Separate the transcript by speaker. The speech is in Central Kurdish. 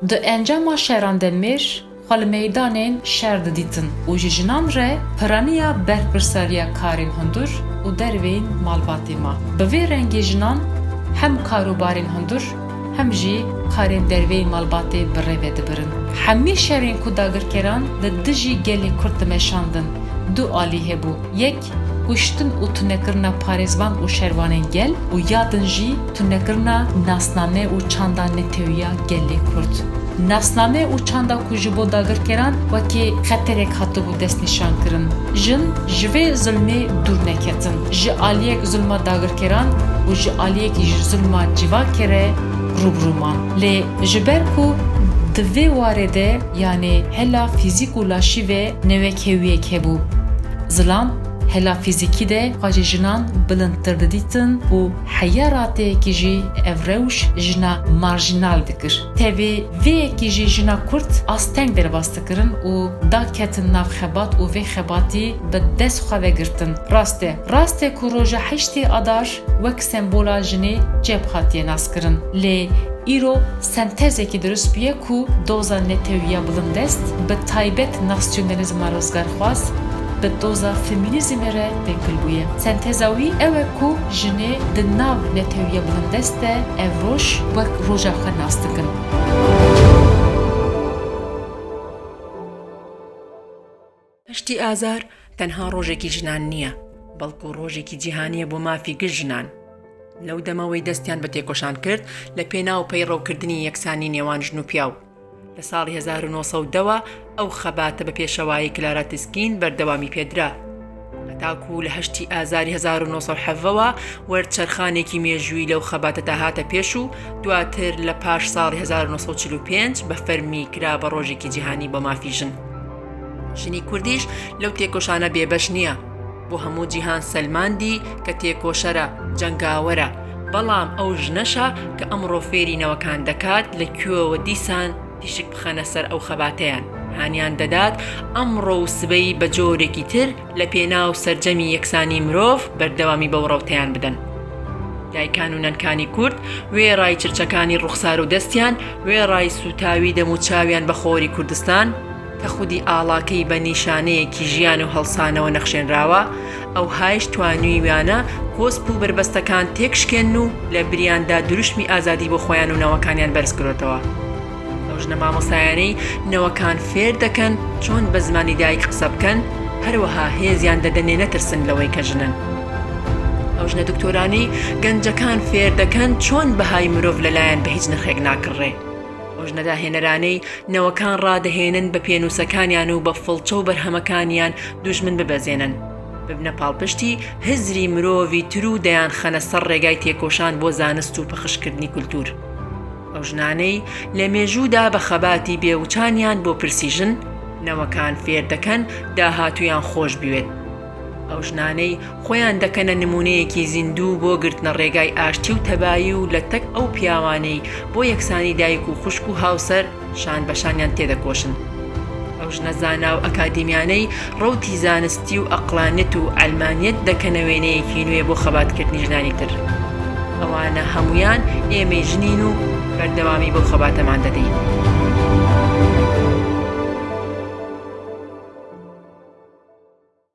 Speaker 1: Di encama şeran de mêr xwe li meydanên şer didîtin û ji jinan re piraniya berpirsariya karên hundir û derveyên malbatê ma. Bi vê rengê jinan hem karûbarên hundir hem jî karên derveyên malbatê bi rêve dibirin. Hemî şerên ku dagirkeran li dijî gelê Kurd dimeşandin du alî hebû. Yek, kuştin û tunekirina parêzvan û şervanên gel û ya din jî tunekirina nasname û çanda netewiya gelê Kurd. Nasname û çanda ku ji bo dagirkeran wekî xeterek hatibû destnîşankirin. Jin ji vê zilmê dûr neketin. Ji aliyek zilma dagirkeran û ji aliyekî ji zilma civakê re rûbrûman. Lê ji ber ku di vê warê de yanê hela fîzîk û laşî ve newekewiyek hebû. Zilam hela fîzîkî de xwe ji jinan bilindtir didîtin û heya rateyekî jî ev rewş jina marjinal dikir. Tevê vêyekî jî jina Kurd asteng derbas dikirin û daketin nav xebat û vê xebatî bi dest xwe vegirtin. Rast e ku roja heştê adar wek sembola jinê cep hatiye naskirin. Lê îro sentezekî dirust bûye ku doza netewiya bilindest bi taybet nasyonalizma rizgarxwaz bi doza feminîzmê re têkil bûye. Senteza wî ew e ku jinê di nav netewiya bilindest de ev roj wek roja xwe nas dikin.
Speaker 2: هەشتی ئازار تەنها ڕۆژێکی ژنان نییە، بەڵکو ڕۆژێکی جیهانیە بۆ مافی گشت ژنان. لەو دەمەوەی دەستیان بە تێکۆشان کرد لە پێناو پەیڕەوکردنی یەکسانی نێوان ژن و پیاو. لە ساڵی 1910 ئەو خەباتە بە پێشەوایی کلارا تسکین بەردەوامی پێدرا. هەتاکو لە هەشتی ئازاری 1970ەوە وەرچەرخانێکی مێژووی لەو خەباتە داهاتە پێش و دواتر لە پاش ساڵی 1945 بە فەرمی کرا بە ڕۆژێکی جیهانی بۆ مافی ژن. ژنی کوردیش لەو تێکۆشانە بێبەش نییە. بۆ هەموو جیهان سەلماندی کە تێکۆشەرە جەنگاوەرە، بەڵام ئەو ژنەشە کە ئەمڕۆ فێرینەوەکان دەکات لە کوێوە دیسان تیشک بخەنە سەر ئەو خەباتەیان. هانیان دەدات ئەمڕۆ و سبەی بە جۆرێکی تر لە پێناو سەرجەمی یەکسانی مرۆڤ بەردەوامی بەو ڕەوتەیان بدەن. دایکان و نەنکانی کورد وێڕای چرچەکانی ڕوخسار و دەستیان، وێڕای سوتاوی دەموچاویان بە خۆری کوردستان کە خودی ئاڵاکەی بە نیشانەیەکی ژیان و هەڵسانەوە نەخشێنراوە، ئەو هایش توانویانە کۆسپ و بربەستەکان تێکشکێن و لە بریاندا دروشمی ئازادی بۆ خۆیان و نەوەکانیان بەرزکرێتەوە. ئەو ژنە مامۆستایانەی نەوەکان فێر دەکەن چۆن بە زمانی دایک قسە بکەن، هەروەها هێزیان دەدەنێ نەترسن لەوەی کە ژنن. ئەو ژنە دکتۆرانی گەنجەکان فێر دەکەن چۆن بەهای مرۆڤ لەلایەن بە هیچ نرخێک ناکڕێ. ئەو ژنە داهێنەرانەی نەوەکان ڕادەهێنن بە پێنووسەکانیان و بە فڵچە و بەرهەمەکانیان دوژمن ببەزێنن، ببنە پاڵپشتی هزری مرۆڤی تر و دەیان خەنە سەر ڕێگای تێکۆشان بۆ زانست و پەخشکردنی کولتور. ئەو ژنانەی لە مێژوودا بە خەباتی بێوچانیان بۆ پرسیژن نەوەکان فێر دەکەن داهاتویان خۆش بوێت. ئەو ژنانەی خۆیان دەکەنە نمونەیەکی زیندوو بۆ گرتنە ڕێگای ئاشتی و تەبایی و لە تەک ئەو پیاوانەی بۆ یەکسانی دایک و خوشک و هاوسەر شان بەشانیان تێدەکۆشن. ئەو ژنە زانا و ئەکادیمیانەی ڕەوتی زانستی و ئەقلانیت و ئەلمانیەت دەکەنە وێنەیەکی نوێ بۆ خەباتکردنی ژنانی تر. ئەوانە هەمویان ئێمەی ژنین و بەردەوامی بۆ خەباتەمان دەدەین.